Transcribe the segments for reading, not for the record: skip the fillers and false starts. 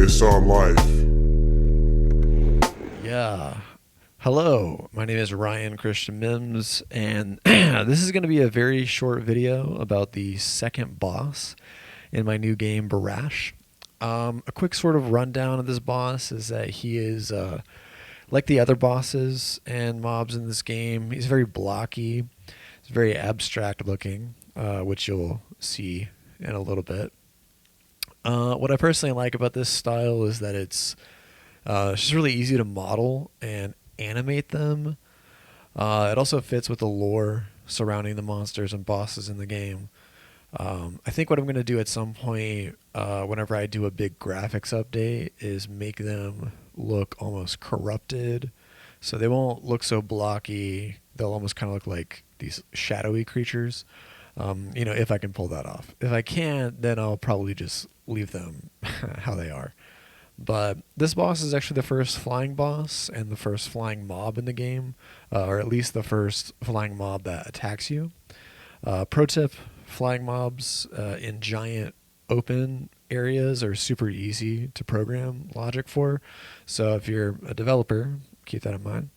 It's on life. Yeah. Hello, my name is Ryan Christian Mims, and this is going to be a very short video about the second boss in my new game, Barrash. A quick sort of rundown of this boss is that he is, like the other bosses and mobs in this game, he's very blocky, he's very abstract looking, which you'll see in a little bit. What I personally like about this style is that it's just really easy to model and animate them. It also fits with the lore surrounding the monsters and bosses in the game. I think what I'm going to do at some point, whenever I do a big graphics update, is make them look almost corrupted. So they won't look so blocky. They'll almost kind of look like these shadowy creatures. If I can pull that off. If I can't, then I'll probably just leave them how they are. But this boss is actually the first flying boss and the first flying mob in the game, or at least the first flying mob that attacks you. Pro tip, flying mobs in giant open areas are super easy to program logic for. So if you're a developer, keep that in mind.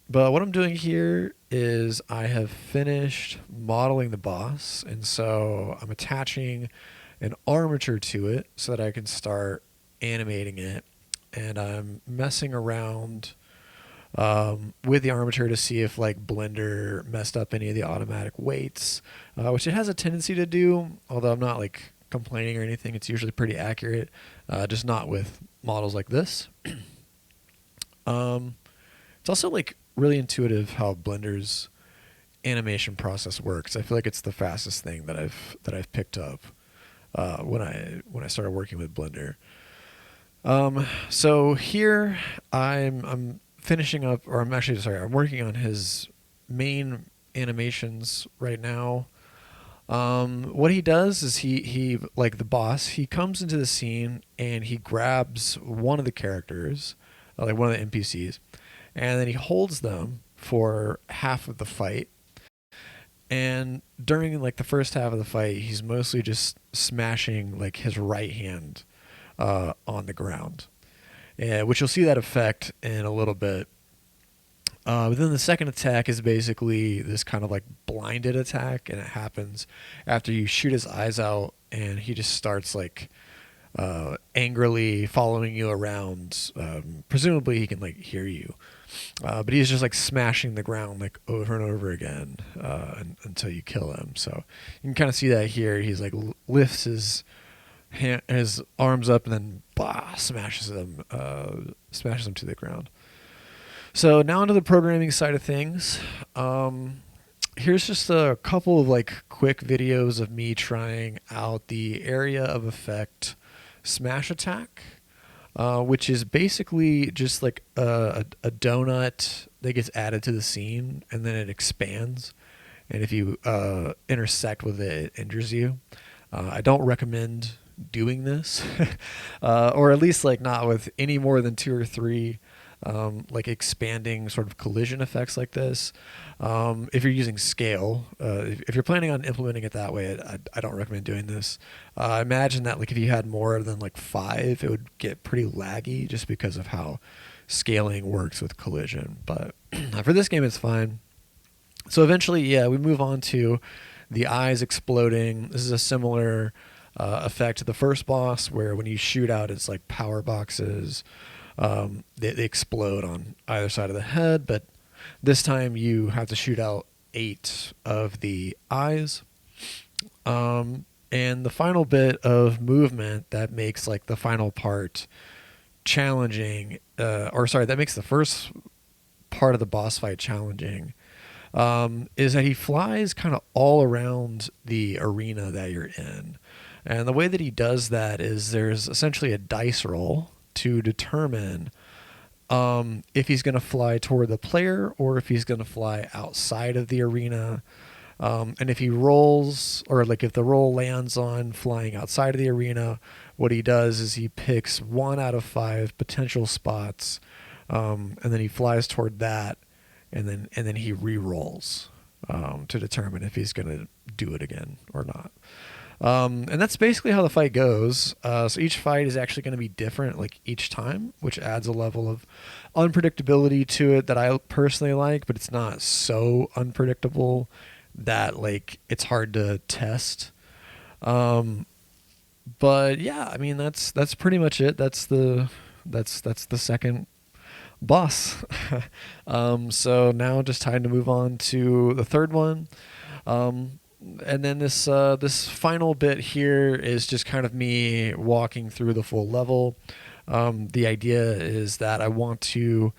But what I'm doing here is I have finished modeling the boss, and so I'm attaching an armature to it so that I can start animating it. And I'm messing around with the armature to see if like Blender messed up any of the automatic weights, which it has a tendency to do, although I'm not like complaining or anything. It's usually pretty accurate, just not with models like this. It's also like really intuitive how Blender's animation process works. I feel like it's the fastest thing that I've picked up when I started working with Blender. So here I'm finishing up, or I'm working on his main animations right now. What he does is he like the boss, he comes into the scene and he grabs one of the characters, like one of the NPCs, and then he holds them for half of the fight. And during like the first half of the fight, he's mostly just smashing like his right hand on the ground, which you'll see that effect in a little bit. But then the second attack is basically this kind of like blinded attack, and it happens after you shoot his eyes out, and he just starts like angrily following you around. Presumably he can like hear you. But he's just like smashing the ground like over and over again until you kill him. So you can kind of see that here. He's like lifts his arms up and then smashes them to the ground. So now onto the programming side of things. Here's just a couple of like quick videos of me trying out the area of effect smash attack. Which is basically just like a donut that gets added to the scene, and then it expands. And if you intersect with it, it injures you. I don't recommend doing this, or at least like not with any more than 2 or 3 like expanding sort of collision effects like this. If you're using scale, if you're planning on implementing it that way, I don't recommend doing this. I imagine that like if you had more than like 5, it would get pretty laggy just because of how scaling works with collision. But for this game, it's fine. So eventually, yeah, we move on to the eyes exploding. This is a similar effect to the first boss, where when you shoot out, it's like power boxes. They explode on either side of the head, but this time you have to shoot out 8 of the eyes. And the final bit of movement that makes like the final part challenging, that makes the first part of the boss fight challenging, is that he flies kind of all around the arena that you're in. And the way that he does that is there's essentially a dice roll to determine if he's going to fly toward the player or if he's going to fly outside of the arena. And if he rolls, or like if the roll lands on flying outside of the arena, what he does is he picks 1 out of 5 potential spots, and then he flies toward that, and then he re-rolls to determine if he's going to do it again or not. And that's basically how the fight goes. So each fight is actually going to be different, like each time, which adds a level of unpredictability to it that I personally like. But it's not so unpredictable that like it's hard to test. Um, but yeah, I mean that's pretty much it. That's the second boss. So now just time to move on to the third one. And then this final bit here is just kind of me walking through the full level. The idea is that I want to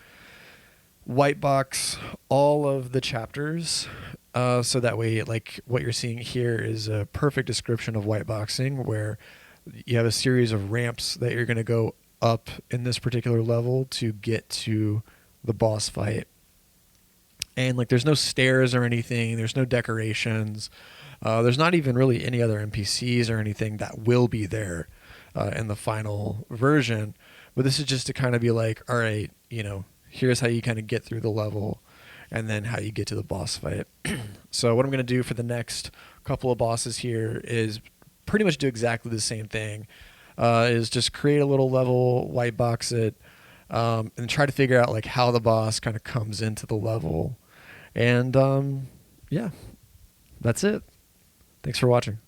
white box all of the chapters, so that way, like what you're seeing here is a perfect description of white boxing, where you have a series of ramps that you're going to go up in this particular level to get to the boss fight. And like there's no stairs or anything, there's no decorations, there's not even really any other NPCs or anything that will be there in the final version. But this is just to kind of be like, all right, here's how you kind of get through the level and then how you get to the boss fight. So what I'm going to do for the next couple of bosses here is pretty much do exactly the same thing. Is just create a little level, white box it, and try to figure out like how the boss kind of comes into the level. And yeah, that's it. Thanks for watching.